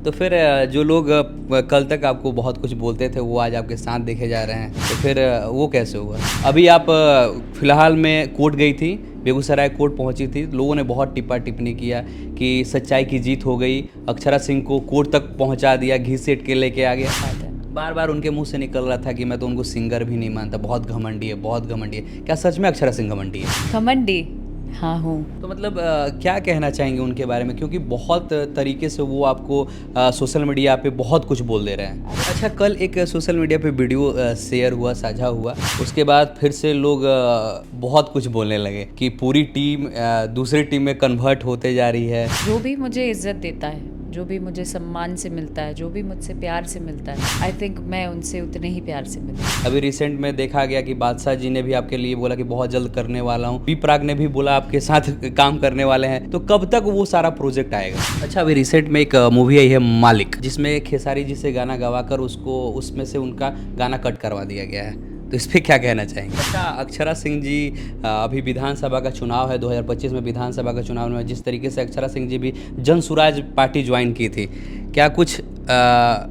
तो फिर जो लोग कल तक आपको बहुत कुछ बोलते थे वो आज आपके साथ देखे जा रहे हैं, तो फिर वो कैसे हुआ? अभी आप फिलहाल में कोर्ट गई थी, बेगूसराय कोर्ट पहुंची थी, लोगों ने बहुत टिप्पा टिप्पणी किया कि सच्चाई की जीत हो गई, अक्षरा सिंह को कोर्ट तक पहुंचा दिया, घी सेट के लेके आ गया। बार बार उनके मुंह से निकल रहा था कि मैं तो उनको सिंगर भी नहीं मानता, बहुत घमंडी है, बहुत घमंडी है। क्या सच में अक्षरा सिंह घमंडी है? घमंडी? हाँ हूँ। तो मतलब क्या कहना चाहेंगे उनके बारे में, क्योंकि बहुत तरीके से वो आपको सोशल मीडिया पे बहुत कुछ बोल दे रहे हैं। अच्छा, कल एक सोशल मीडिया पे वीडियो शेयर हुआ, साझा हुआ, उसके बाद फिर से लोग बहुत कुछ बोलने लगे कि पूरी टीम दूसरी टीम में कन्वर्ट होते जा रही है। जो भी मुझे इज्जत देता है, जो भी मुझे सम्मान से मिलता है, जो भी मुझसे प्यार से मिलता है, आई थिंक मैं उनसे उतने ही प्यार से मिलती हूँ। अभी रिसेंट में देखा गया कि बादशाह जी ने भी आपके लिए बोला कि बहुत जल्द करने वाला हूँ, बी प्राक ने भी बोला आपके साथ काम करने वाले हैं, तो कब तक वो सारा प्रोजेक्ट आएगा? अच्छा, अभी रिसेंट में एक मूवी आई है मालिक, जिसमें खेसारी जी से गाना गवाकर उसको उसमें से उनका गाना कट करवा दिया गया है, तो इस पर क्या कहना चाहेंगे? अच्छा, अक्षरा सिंह जी अभी विधानसभा का चुनाव है, 2025 में विधानसभा का चुनाव में जिस तरीके से अक्षरा सिंह जी भी जन सुराज पार्टी ज्वाइन की थी, क्या कुछ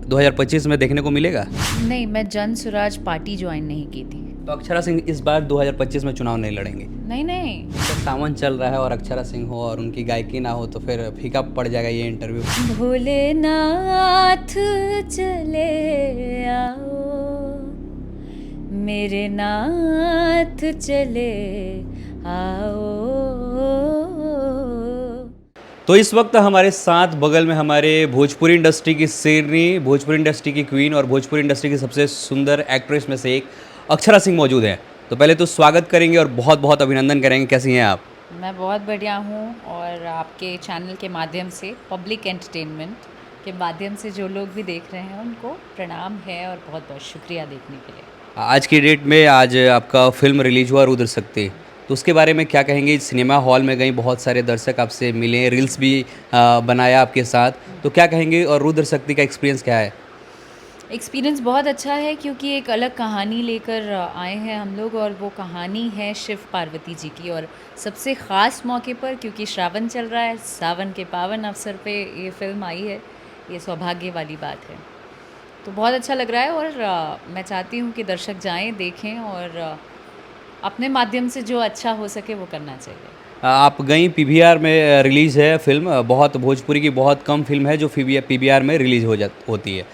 2025 में देखने को मिलेगा? नहीं, मैं जन सुराज पार्टी ज्वाइन नहीं की थी। तो अक्षरा सिंह इस बार 2025 में चुनाव नहीं लड़ेंगे? नहीं नहीं। तो सावन चल रहा है और अक्षरा सिंह हो और उनकी गायकी ना हो तो फिर फीका पड़ जाएगा ये इंटरव्यू। भोलेनाथ चले आओ, मेरे नाथ चले आओ। तो इस वक्त हमारे साथ बगल में हमारे भोजपुरी इंडस्ट्री की शेरनी, भोजपुरी इंडस्ट्री की क्वीन और भोजपुरी इंडस्ट्री की सबसे सुंदर एक्ट्रेस में से एक अक्षरा सिंह मौजूद हैं। तो पहले तो स्वागत करेंगे और बहुत बहुत अभिनंदन करेंगे। कैसी हैं आप? मैं बहुत बढ़िया हूँ, और आपके चैनल के माध्यम से, पब्लिक एंटरटेनमेंट के माध्यम से जो लोग भी देख रहे हैं उनको प्रणाम है और बहुत बहुत शुक्रिया देखने के लिए। आज की डेट में आज आपका फिल्म रिलीज हुआ रुद्र शक्ति, तो उसके बारे में क्या कहेंगे? सिनेमा हॉल में गई, बहुत सारे दर्शक आपसे मिले, रील्स भी बनाया आपके साथ, तो क्या कहेंगे और रुद्र शक्ति का एक्सपीरियंस क्या है? एक्सपीरियंस बहुत अच्छा है, क्योंकि एक अलग कहानी लेकर आए हैं हम लोग, और वो कहानी है शिव पार्वती जी की, और सबसे ख़ास मौके पर, क्योंकि श्रावण चल रहा है, सावन के पावन अवसर पे ये फिल्म आई है। ये सौभाग्य वाली बात है, तो बहुत अच्छा लग रहा है। और मैं चाहती हूँ कि दर्शक जाएं, देखें, और अपने माध्यम से जो अच्छा हो सके वो करना चाहिए। आप गई, पीवीआर में रिलीज़ है फिल्म, बहुत भोजपुरी की बहुत कम फिल्म है जो पीवीआर में रिलीज़ होती है।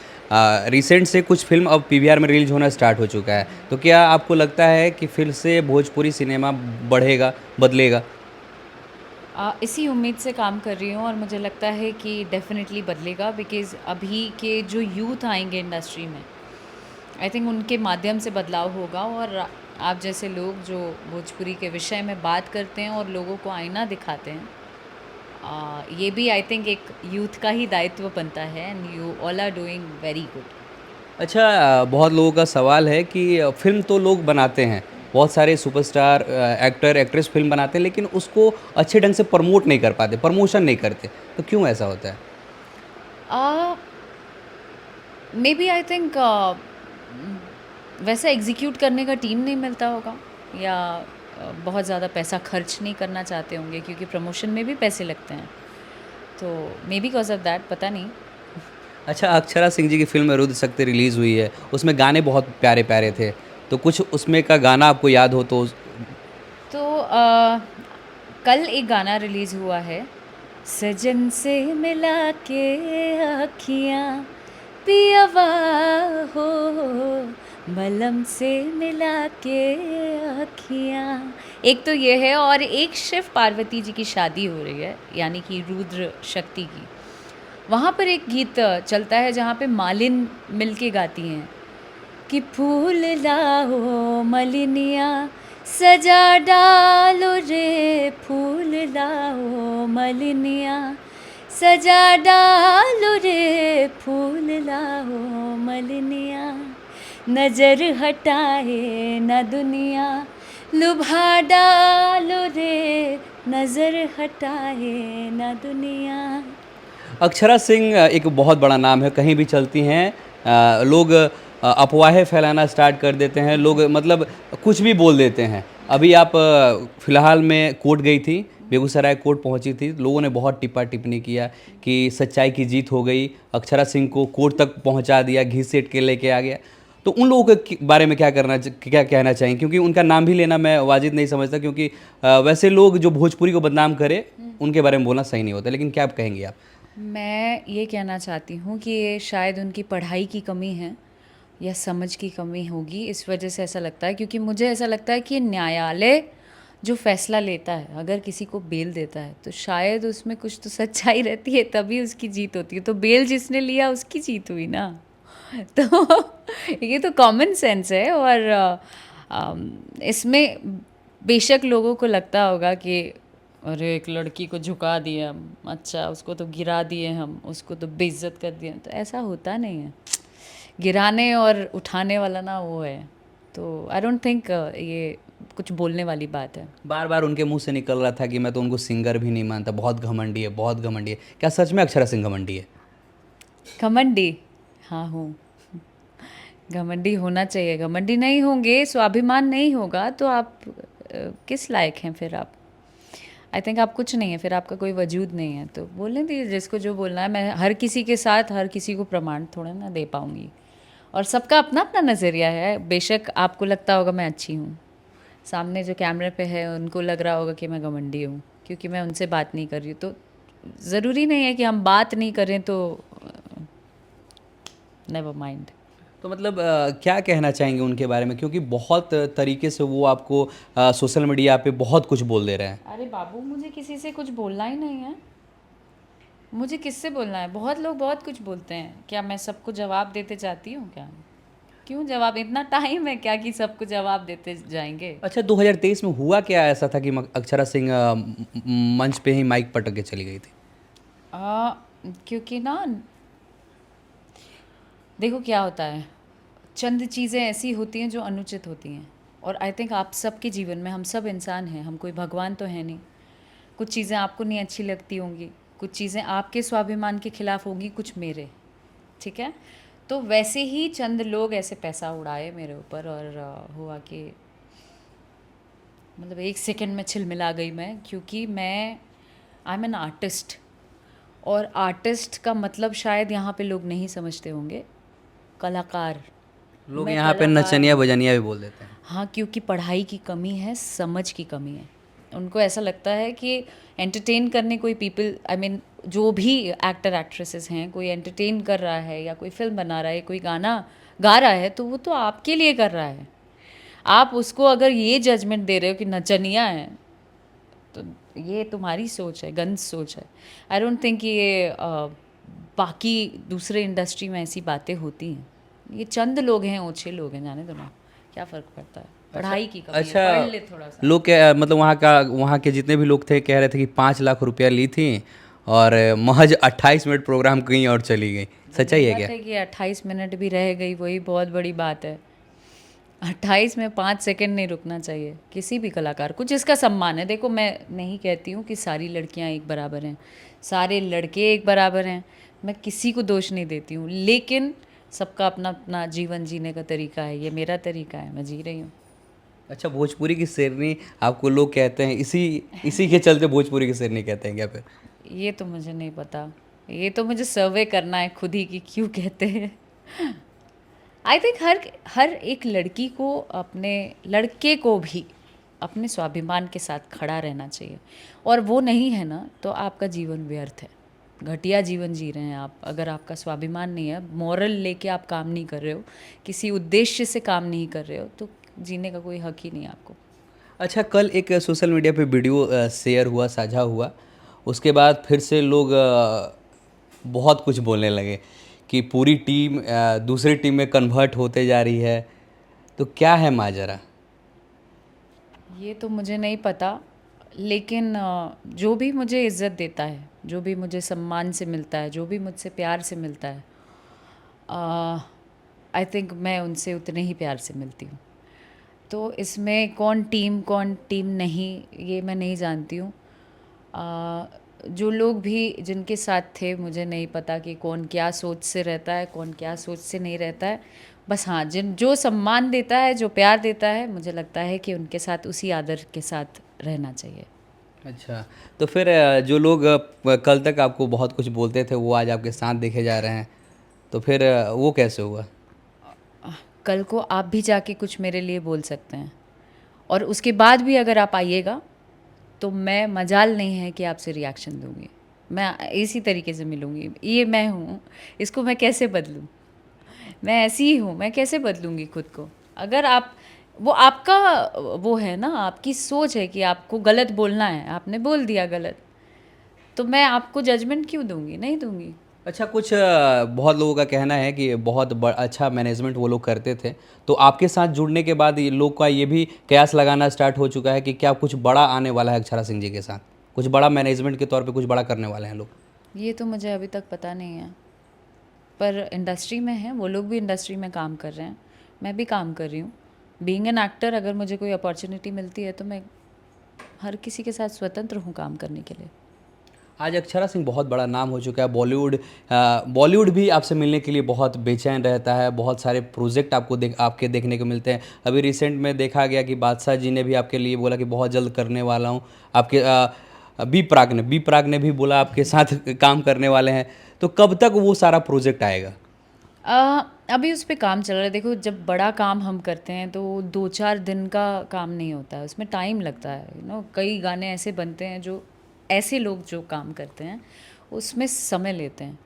रिसेंट से कुछ फिल्म अब पीवीआर में रिलीज होना स्टार्ट हो चुका है, तो क्या आपको लगता है कि फिर से भोजपुरी सिनेमा बढ़ेगा, बदलेगा? इसी उम्मीद से काम कर रही हूँ, और मुझे लगता है कि डेफिनेटली बदलेगा, बिकॉज़ अभी के जो यूथ आएंगे इंडस्ट्री में, आई थिंक उनके माध्यम से बदलाव होगा। और आप जैसे लोग जो भोजपुरी के विषय में बात करते हैं और लोगों को आईना दिखाते हैं, ये भी आई थिंक एक यूथ का ही दायित्व बनता है, and you all are doing very good. अच्छा, बहुत लोगों का सवाल है कि फिल्म तो लोग बनाते हैं, बहुत सारे सुपरस्टार एक्टर एक्ट्रेस फिल्म बनाते हैं, लेकिन उसको अच्छे ढंग से प्रमोट नहीं कर पाते, प्रमोशन नहीं करते, तो क्यों ऐसा होता है? मे बी आई थिंक वैसा एग्जीक्यूट करने का टीम नहीं मिलता होगा, या बहुत ज़्यादा पैसा खर्च नहीं करना चाहते होंगे, क्योंकि प्रमोशन में भी पैसे लगते हैं, तो may be because of that, पता नहीं। अच्छा, अक्षरा सिंह जी की फिल्म रुद्र शक्ति रिलीज़ हुई है, उसमें गाने बहुत प्यारे प्यारे थे, तो कुछ उसमें का गाना आपको याद हो तो? कल एक गाना रिलीज़ हुआ है, सजन से मिला के आँखियाँ पियवा हो, मलम से मिला के आँखियाँ। एक तो ये है, और एक शिव पार्वती जी की शादी हो रही है, यानी कि रुद्र शक्ति की। वहाँ पर एक गीत चलता है जहाँ पे मालिन मिलके गाती हैं कि फूल लाओ मलिनिया सजा डालो रे, फूल लाओ मलिनिया सजा डालो रे, फूल लाओ मलिनिया, नज़र हटाए ना दुनिया, लुभा डालो रे, नज़र हटाए ना दुनिया। अक्षरा सिंह एक बहुत बड़ा नाम है, कहीं भी चलती हैं, लोग अफवाहें फैलाना स्टार्ट कर देते हैं, लोग मतलब कुछ भी बोल देते हैं। अभी आप फ़िलहाल में कोर्ट गई थी, बेगूसराय कोर्ट पहुंची थी, लोगों ने बहुत टिप्पा टिप्पणी किया कि सच्चाई की जीत हो गई, अक्षरा सिंह को कोर्ट तक पहुंचा दिया, घी सेट के लेके आ गया। तो उन लोगों के बारे में क्या कहना चाहिए, क्योंकि उनका नाम भी लेना मैं वाजिब नहीं समझता, क्योंकि वैसे लोग जो भोजपुरी को बदनाम करे उनके बारे में बोलना सही नहीं होता, लेकिन क्या आप कहेंगे आप? मैं ये कहना चाहती हूँ कि ये शायद उनकी पढ़ाई की कमी है या समझ की कमी होगी, इस वजह से ऐसा लगता है। क्योंकि मुझे ऐसा लगता है कि न्यायालय जो फैसला लेता है, अगर किसी को बेल देता है तो शायद उसमें कुछ तो सच्चाई रहती है, तभी उसकी जीत होती है। तो बेल जिसने लिया उसकी जीत हुई ना। तो ये तो कॉमन सेंस है। और इसमें बेशक लोगों को लगता होगा कि अरे एक लड़की को झुका दिया हम, अच्छा उसको तो गिरा दिए हम, उसको तो बेइज्जत कर दिया। तो ऐसा होता नहीं है, गिराने और उठाने वाला ना वो है। तो आई डोंट थिंक ये कुछ बोलने वाली बात है। बार बार उनके मुंह से निकल रहा था कि मैं तो उनको सिंगर भी नहीं मानता, बहुत घमंडी है, बहुत घमंडी है। क्या सच में अक्षरा सिंह घमंडी है? घमंडी? हाँ हूँ। घमंडी होना चाहिए। घमंडी नहीं होंगे, स्वाभिमान नहीं होगा तो आप किस लायक हैं फिर आप? आई थिंक आप कुछ नहीं है, फिर आपका कोई वजूद नहीं है। तो बोलने दीजिए जिसको जो बोलना है। मैं हर किसी के साथ हर किसी को प्रमाण थोड़ा ना दे पाऊँगी, और सबका अपना अपना नज़रिया है। बेशक आपको लगता होगा मैं अच्छी हूँ, सामने जो कैमरे पे है उनको लग रहा होगा कि मैं घमंडी हूँ क्योंकि मैं उनसे बात नहीं कर रही हूँ। तो ज़रूरी नहीं है कि हम बात नहीं करें तो नेवर माइंड। तो मतलब क्या कहना चाहेंगे उनके बारे में, क्योंकि बहुत तरीके से वो आपको सोशल मीडिया पे बहुत कुछ बोल दे रहे हैं। अरे बाबू, मुझे किसी से कुछ बोलना ही नहीं है। मुझे किससे बोलना है? बहुत लोग बहुत कुछ बोलते हैं। क्या मैं सबको जवाब देते जाती हूँ क्या? क्यों जवाब? इतना टाइम है क्या कि सबको जवाब देते जाएंगे? अच्छा, 2023 में हुआ क्या ऐसा था कि अक्षरा सिंह मंच पे ही माइक पटक के चली गई थी? क्योंकि ना देखो क्या होता है, चंद चीज़ें ऐसी होती हैं जो अनुचित होती हैं। और आई थिंक आप सबके जीवन में, हम सब इंसान हैं, हम कोई भगवान तो है नहीं। कुछ चीज़ें आपको नहीं अच्छी लगती होंगी, कुछ चीज़ें आपके स्वाभिमान के खिलाफ होंगी, कुछ मेरे। ठीक है? तो वैसे ही चंद लोग ऐसे पैसा उड़ाए मेरे ऊपर, और हुआ कि मतलब एक सेकंड में छिलमिला गई मैं। क्योंकि मैं आई एम एन आर्टिस्ट, और आर्टिस्ट का मतलब शायद यहाँ पे लोग नहीं समझते होंगे, कलाकार। लोग मैं यहाँ पे कलाकार नचनिया हूँ। बजनिया भी बोल देते हैं। हाँ, क्योंकि पढ़ाई की कमी है, समझ की कमी है। उनको ऐसा लगता है कि एंटरटेन करने कोई पीपल, आई मीन जो भी एक्टर एक्ट्रेसेस हैं, कोई एंटरटेन कर रहा है या कोई फिल्म बना रहा है, कोई गाना गा रहा है, तो वो तो आपके लिए कर रहा है। आप उसको अगर ये जजमेंट दे रहे हो कि नचनिया है, तो ये तुम्हारी सोच है, गंद सोच है। आई डोंट थिंक ये बाकी दूसरे इंडस्ट्री में ऐसी बातें होती हैं। ये चंद लोग हैं, ओछे लोग हैं, जाने दो ना, क्या फ़र्क पड़ता है। पढ़ाई की कमी है, अच्छा, पढ़ ले थोड़ा सा। लोग क्या मतलब वहाँ के जितने भी लोग थे कह रहे थे कि 5 लाख रुपया ली थी और महज 28 मिनट प्रोग्राम कहीं और चली गई। सच्चाई है क्या? बात है कि 28 मिनट भी रह गई, वही बहुत बड़ी बात है। 28 में 5 सेकंड नहीं रुकना चाहिए किसी भी कलाकार को, जिसका सम्मान है। देखो, मैं नहीं कहती हूँ कि सारी लड़कियाँ एक बराबर हैं, सारे लड़के एक बराबर हैं, मैं किसी को दोष नहीं देती हूँ। लेकिन सबका अपना अपना जीवन जीने का तरीका है, ये मेरा तरीका है, मैं जी रही हूँ। अच्छा, भोजपुरी की शेरनी आपको लोग कहते हैं, इसी इसी के चलते भोजपुरी की शेरनी कहते हैं क्या फिर? ये तो मुझे नहीं पता, ये तो मुझे सर्वे करना है खुद ही कि क्यों कहते हैं। आई थिंक हर एक लड़की को, अपने लड़के को भी अपने स्वाभिमान के साथ खड़ा रहना चाहिए। और वो नहीं है ना, तो आपका जीवन व्यर्थ है, घटिया जीवन जी रहे हैं आप। अगर आपका स्वाभिमान नहीं है, मॉरल लेके आप काम नहीं कर रहे हो, किसी उद्देश्य से काम नहीं कर रहे हो, तो जीने का कोई हक ही नहीं आपको। अच्छा, कल एक सोशल मीडिया पे वीडियो शेयर हुआ, साझा हुआ, उसके बाद फिर से लोग बहुत कुछ बोलने लगे कि पूरी टीम दूसरी टीम में कन्वर्ट होते जा रही है। तो क्या है माजरा? ये तो मुझे नहीं पता, लेकिन जो भी मुझे इज़्ज़त देता है, जो भी मुझे सम्मान से मिलता है, जो भी मुझसे प्यार से मिलता है, आई थिंक मैं उनसे उतने ही प्यार से मिलती हूँ। तो इसमें कौन टीम नहीं, ये मैं नहीं जानती हूँ। जो लोग भी जिनके साथ थे, मुझे नहीं पता कि कौन क्या सोच से रहता है, कौन क्या सोच से नहीं रहता है। बस हाँ, जो सम्मान देता है, जो प्यार देता है, मुझे लगता है कि उनके साथ उसी आदर के साथ रहना चाहिए। अच्छा, तो फिर जो लोग कल तक आपको बहुत कुछ बोलते थे वो आज आपके साथ देखे जा रहे हैं, तो फिर वो कैसे हुआ? कल को आप भी जाके कुछ मेरे लिए बोल सकते हैं, और उसके बाद भी अगर आप आइएगा तो मैं मजाल नहीं है कि आपसे रिएक्शन दूंगी। मैं इसी तरीके से मिलूंगी। ये मैं हूँ, इसको मैं कैसे बदलूँ? मैं ऐसी ही हूँ, मैं कैसे बदलूंगी खुद को? अगर आप, वो आपका वो है ना, आपकी सोच है कि आपको गलत बोलना है, आपने बोल दिया गलत, तो मैं आपको जजमेंट क्यों दूंगी? नहीं दूंगी। अच्छा, कुछ बहुत लोगों का कहना है कि बहुत अच्छा मैनेजमेंट वो लोग करते थे, तो आपके साथ जुड़ने के बाद ये लोग का ये भी कयास लगाना स्टार्ट हो चुका है कि क्या कुछ बड़ा आने वाला है अक्षरा सिंह जी के साथ, कुछ बड़ा मैनेजमेंट के तौर पे कुछ बड़ा करने वाले हैं लोग। ये तो मुझे अभी तक पता नहीं है, पर इंडस्ट्री में है, वो लोग भी इंडस्ट्री में काम कर रहे हैं, मैं भी काम कर रही हूँ। बीइंग एन एक्टर, अगर मुझे कोई अपॉर्चुनिटी मिलती है तो मैं हर किसी के साथ स्वतंत्र हूँ काम करने के लिए। आज अक्षरा सिंह बहुत बड़ा नाम हो चुका है बॉलीवुड। बॉलीवुड भी आपसे मिलने के लिए बहुत बेचैन रहता है, बहुत सारे प्रोजेक्ट आपके देखने को मिलते हैं। अभी रिसेंट में देखा गया कि बादशाह जी ने भी आपके लिए बोला कि बहुत जल्द करने वाला हूँ। आपके बी प्राक ने भी बोला आपके साथ काम करने वाले हैं, तो कब तक वो सारा प्रोजेक्ट आएगा? अभी उस पे काम चल रहा है। देखो, जब बड़ा काम हम करते हैं तो 2-4 दिन का काम नहीं होता है, उसमें टाइम लगता है। कई गाने ऐसे बनते हैं जो, ऐसे लोग जो काम करते हैं उसमें समय लेते हैं।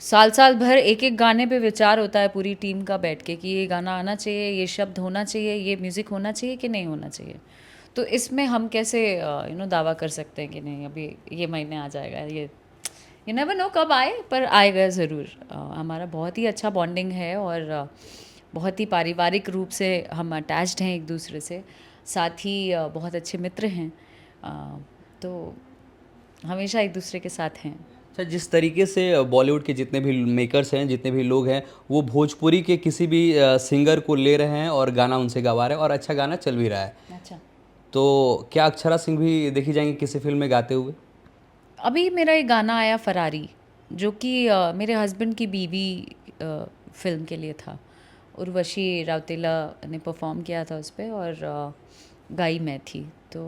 साल साल भर एक एक गाने पे विचार होता है पूरी टीम का बैठ के कि ये गाना आना चाहिए, ये शब्द होना चाहिए, ये म्यूज़िक होना चाहिए कि नहीं होना चाहिए। तो इसमें हम कैसे दावा कर सकते हैं कि नहीं अभी ये महीने आ जाएगा? ये नेवर नो कब आए, पर आएगा ज़रूर। हमारा बहुत ही अच्छा बॉन्डिंग है, और बहुत ही पारिवारिक रूप से हम अटैच्ड हैं एक दूसरे से। साथ ही बहुत अच्छे मित्र हैं, तो हमेशा एक दूसरे के साथ हैं। अच्छा, जिस तरीके से बॉलीवुड के जितने भी मेकर्स हैं, जितने भी लोग हैं, वो भोजपुरी के किसी भी सिंगर को ले रहे हैं और गाना उनसे गवा रहे हैं और अच्छा गाना चल भी रहा है, अच्छा, तो क्या अक्षरा सिंह भी देखी जाएंगी किसी फिल्म में गाते हुए? अभी मेरा एक गाना आया फरारी, जो कि मेरे हस्बैंड की बीवी फिल्म के लिए था। उर्वशी राउतेला ने परफॉर्म किया था उस पर, और गाई मैं थी। तो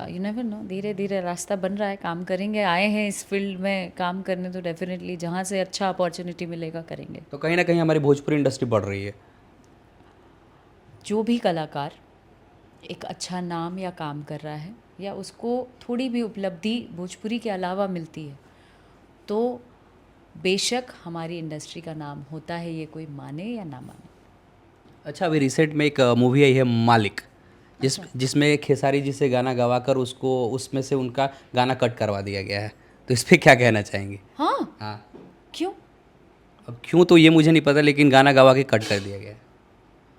यू नेवर नो, धीरे धीरे रास्ता बन रहा है, काम करेंगे। आए हैं इस फील्ड में काम करने, तो डेफिनेटली जहाँ से अच्छा अपॉर्चुनिटी मिलेगा करेंगे। तो कहीं ना कहीं हमारी भोजपुरी इंडस्ट्री बढ़ रही है। जो भी कलाकार एक अच्छा नाम या काम कर रहा है, या उसको थोड़ी भी उपलब्धि भोजपुरी के अलावा मिलती है, तो बेशक हमारी इंडस्ट्री का नाम होता है, ये कोई माने या ना माने। अच्छा, अभी रिसेंट में एक मूवी आई है मालिक, जिसमें खेसारी जी से गाना गवाकर उसको उसमें से उनका गाना कट करवा दिया गया है, तो इस पर क्या कहना चाहेंगे? हाँ, हाँ, क्यों? अब क्यों तो ये मुझे नहीं पता, लेकिन गाना गवा के कट कर दिया गया है।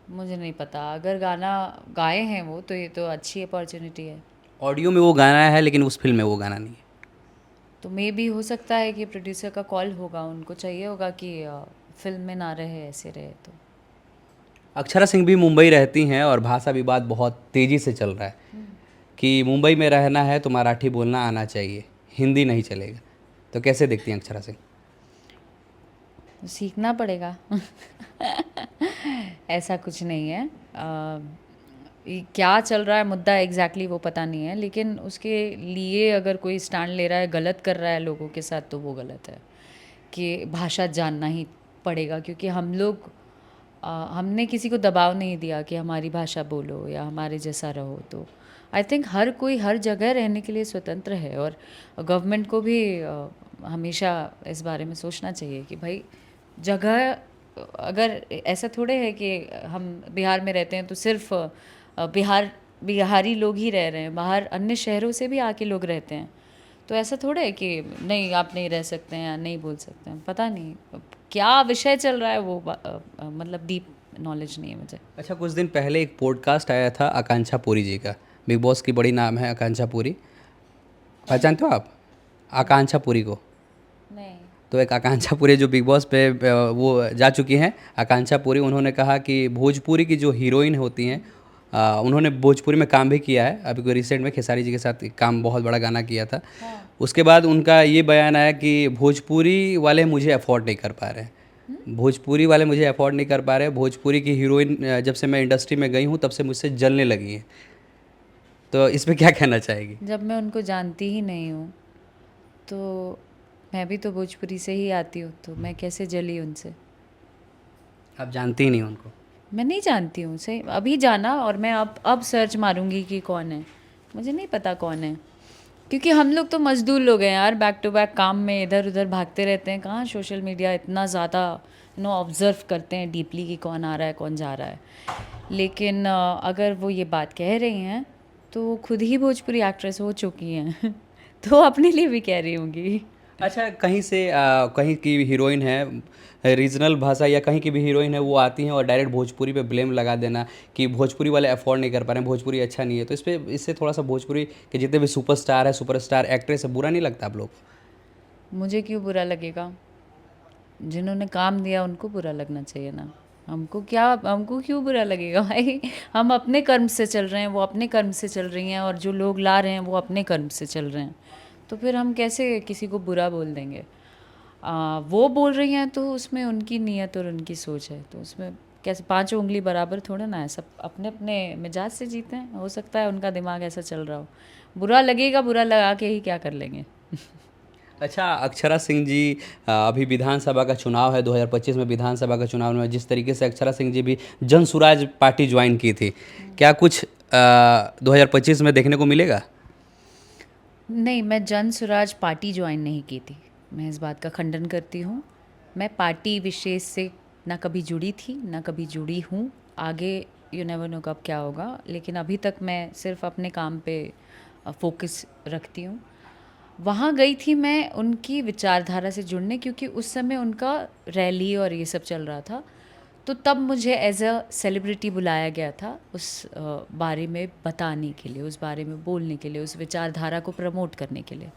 मुझे नहीं पता, अगर गाना गाए हैं वो, तो ये तो अच्छी अपॉर्चुनिटी है। ऑडियो में वो गाना है लेकिन उस फिल्म में वो गाना नहीं है। तो मे भी हो सकता है कि प्रोड्यूसर का कॉल होगा, उनको चाहिए होगा कि फिल्म में ना रहे, ऐसे रहे। तो अक्षरा सिंह भी मुंबई रहती हैं और भाषा विवाद बहुत तेज़ी से चल रहा है कि मुंबई में रहना है तो मराठी बोलना आना चाहिए, हिंदी नहीं चलेगा, तो कैसे देखती हैं अक्षरा सिंह? सीखना पड़ेगा। ऐसा कुछ नहीं है। ये क्या चल रहा है मुद्दा एग्जैक्टली वो पता नहीं है, लेकिन उसके लिए अगर कोई स्टैंड ले रहा है, गलत कर रहा है लोगों के साथ, तो वो गलत है। कि भाषा जानना ही पड़ेगा, क्योंकि हम लोग हमने किसी को दबाव नहीं दिया कि हमारी भाषा बोलो या हमारे जैसा रहो। तो आई थिंक हर कोई हर जगह रहने के लिए स्वतंत्र है, और गवर्नमेंट को भी हमेशा इस बारे में सोचना चाहिए कि भाई जगह, अगर ऐसा थोड़े है कि हम बिहार में रहते हैं तो सिर्फ बिहारी लोग ही रह रहे हैं, बाहर अन्य शहरों से भी आके लोग रहते हैं। तो ऐसा थोड़ा है कि नहीं आप नहीं रह सकते हैं या नहीं बोल सकते हैं। पता नहीं क्या विषय चल रहा है, वो मतलब डीप नॉलेज नहीं है मुझे। अच्छा, कुछ दिन पहले एक पॉडकास्ट आया था आकांक्षा पुरी जी का, बिग बॉस की बड़ी नाम है आकांक्षा पुरी, पहचानते हो आप आकांक्षा पुरी को? नहीं। तो एक आकांक्षा पुरी जो बिग बॉस पे वो जा चुकी हैं, आकांक्षा पुरी, उन्होंने कहा कि भोजपुरी की जो हीरोइन होती हैं, उन्होंने भोजपुरी में काम भी किया है, अभी कोई रिसेंट में खेसारी जी के साथ एक काम बहुत बड़ा गाना किया था। हाँ। उसके बाद उनका ये बयान आया कि भोजपुरी वाले मुझे अफोर्ड नहीं कर पा रहे हैं, भोजपुरी वाले मुझे अफोर्ड नहीं कर पा रहे हैं, भोजपुरी की हीरोइन जब से मैं इंडस्ट्री में गई हूँ तब से मुझसे जलने लगी हैं। तो इस पे क्या कहना चाहेगी? जब मैं उनको जानती ही नहीं हूँ तो मैं भी तो भोजपुरी से ही आती हूँ, तो मैं कैसे जली उनसे? आप जानती ही नहीं उनको? मैं नहीं जानती हूँ सही, अभी जाना और मैं अब सर्च मारूंगी कि कौन है, मुझे नहीं पता कौन है, क्योंकि हम लोग तो मजदूर लोग हैं यार, बैक टू बैक काम में इधर उधर भागते रहते हैं, कहाँ सोशल मीडिया इतना ज़्यादा ऑब्ज़र्व करते हैं डीपली कि कौन आ रहा है कौन जा रहा है। लेकिन अगर वो ये बात कह रही हैं तो वो खुद ही भोजपुरी एक्ट्रेस हो चुकी हैं तो अपने लिए भी कह रही होंगी। अच्छा, कहीं से कहीं की हीरोइन है, रीजनल भाषा या कहीं की भी हीरोइन है, वो आती हैं और डायरेक्ट भोजपुरी पे ब्लेम लगा देना कि भोजपुरी वाले अफोर्ड नहीं कर पा रहे हैं, भोजपुरी अच्छा नहीं है, तो इससे थोड़ा सा भोजपुरी के जितने भी सुपरस्टार है, सुपरस्टार एक्ट्रेस है, बुरा नहीं लगता आप लोग? मुझे क्यों बुरा लगेगा? जिन्होंने काम दिया उनको बुरा लगना चाहिए ना, हमको क्यों बुरा लगेगा भाई? हम अपने कर्म से चल रहे हैं, वो अपने कर्म से चल रही हैं, और जो लोग ला रहे हैं वो अपने कर्म से चल रहे हैं, तो फिर हम कैसे किसी को बुरा बोल देंगे? वो बोल रही हैं तो उसमें उनकी नीयत और उनकी सोच है, तो उसमें कैसे पांचों उंगली बराबर थोड़ा ना है, सब अपने अपने मिजाज से जीते हैं, हो सकता है उनका दिमाग ऐसा चल रहा हो, बुरा लगेगा, बुरा लगा के ही क्या कर लेंगे। अच्छा, अक्षरा सिंह जी, अभी विधानसभा का चुनाव है, 2025 में विधानसभा का चुनाव में जिस तरीके से अक्षरा सिंह जी भी जन सुराज पार्टी ज्वाइन की थी, क्या कुछ 2025 में देखने को मिलेगा? नहीं, मैं जन स्वराज पार्टी ज्वाइन नहीं की थी, मैं इस बात का खंडन करती हूँ। मैं पार्टी विशेष से ना कभी जुड़ी थी ना कभी जुड़ी हूँ, आगे यू नेवर नो कब क्या होगा, लेकिन अभी तक मैं सिर्फ अपने काम पे फोकस रखती हूँ। वहाँ गई थी मैं उनकी विचारधारा से जुड़ने, क्योंकि उस समय उनका रैली और ये सब चल रहा था, तो तब मुझे एज अ सेलिब्रिटी बुलाया गया था उस बारे में बताने के लिए, उस बारे में बोलने के लिए, उस विचारधारा को प्रमोट करने के लिए।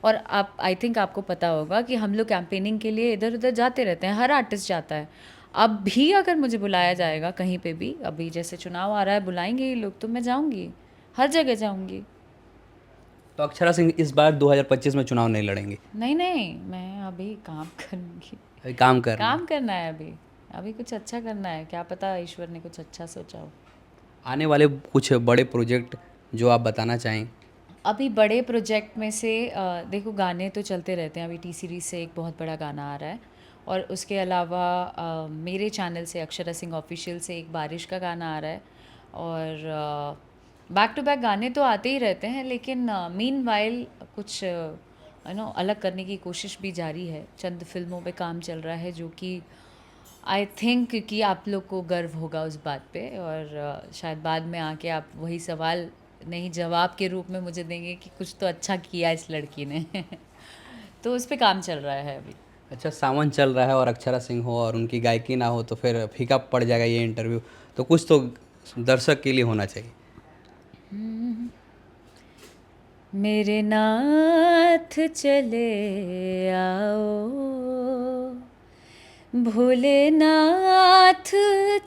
और आप आई थिंक आपको पता होगा कि हम लोग कैंपेनिंग के लिए इधर उधर जाते रहते हैं, हर आर्टिस्ट जाता है। अब भी अगर मुझे बुलाया जाएगा कहीं पे भी, अभी जैसे चुनाव आ रहा है बुलाएंगे ये लोग, तो मैं जाऊँगी, हर जगह जाऊँगी। तो अक्षरा सिंह इस बार 2025 में चुनाव नहीं लड़ेंगे? नहीं नहीं, मैं अभी काम करूँगी, अभी काम कर रहे हैं। काम करना है अभी, अभी कुछ अच्छा करना है, क्या पता ईश्वर ने कुछ अच्छा सोचा हो। आने वाले कुछ बड़े प्रोजेक्ट जो आप बताना चाहें? अभी बड़े प्रोजेक्ट में से देखो, गाने तो चलते रहते हैं, अभी टी सीरीज़ से एक बहुत बड़ा गाना आ रहा है, और उसके अलावा मेरे चैनल से अक्षरा सिंह ऑफिशियल से एक बारिश का गाना आ रहा है, और बैक टू बैक गाने तो आते ही रहते हैं, लेकिन मीन वाइल कुछ अलग करने की कोशिश भी जारी है, चंद फिल्मों पे काम चल रहा है, जो कि आई थिंक कि आप लोग को गर्व होगा उस बात पे, और शायद बाद में आके आप वही सवाल नहीं जवाब के रूप में मुझे देंगे कि कुछ तो अच्छा किया इस लड़की ने तो उस पे काम चल रहा है अभी। अच्छा, सावन चल रहा है और अक्षरा सिंह हो और उनकी गायकी ना हो तो फिर फीका पड़ जाएगा ये इंटरव्यू, तो कुछ तो दर्शक के लिए होना चाहिए। मेरे नाथ चले आओ, भोलेनाथ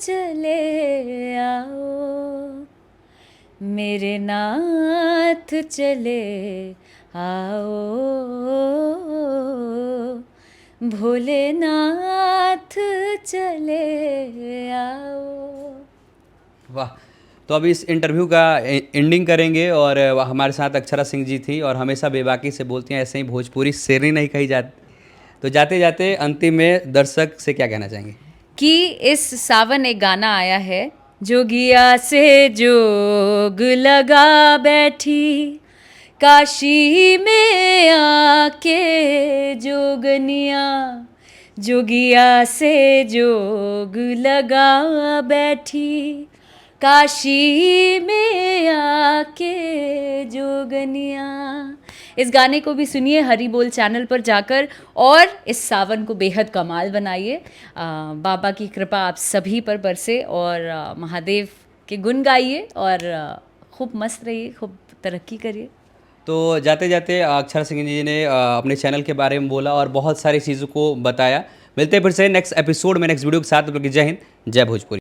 चले आओ, मेरे नाथ चले आओ, भोलेनाथ चले आओ। वाह, तो अब इस इंटरव्यू का एंडिंग करेंगे, और हमारे साथ अक्षरा सिंह जी थी और हमेशा बेबाकी से बोलती हैं, ऐसे ही भोजपुरी शेरनी नहीं कही जाती। तो जाते जाते अंतिम में दर्शक से क्या कहना चाहेंगे? कि इस सावन एक गाना आया है, जोगिया से जोग लगा बैठी, काशी में आके जोगनिया, जोगिया से जोग लगा बैठी, काशी में आके जोगनिया। इस गाने को भी सुनिए हरी बोल चैनल पर जाकर, और इस सावन को बेहद कमाल बनाइए। बाबा की कृपा आप सभी पर बरसे, और महादेव के गुण गाइए, और खूब मस्त रहिए, खूब तरक्की करिए। तो जाते जाते अक्षरा सिंह जी ने अपने चैनल के बारे में बोला और बहुत सारी चीज़ों को बताया। मिलते हैं फिर से नेक्स्ट एपिसोड में, नेक्स्ट वीडियो के साथ। जय हिंद, जय भोजपुरी।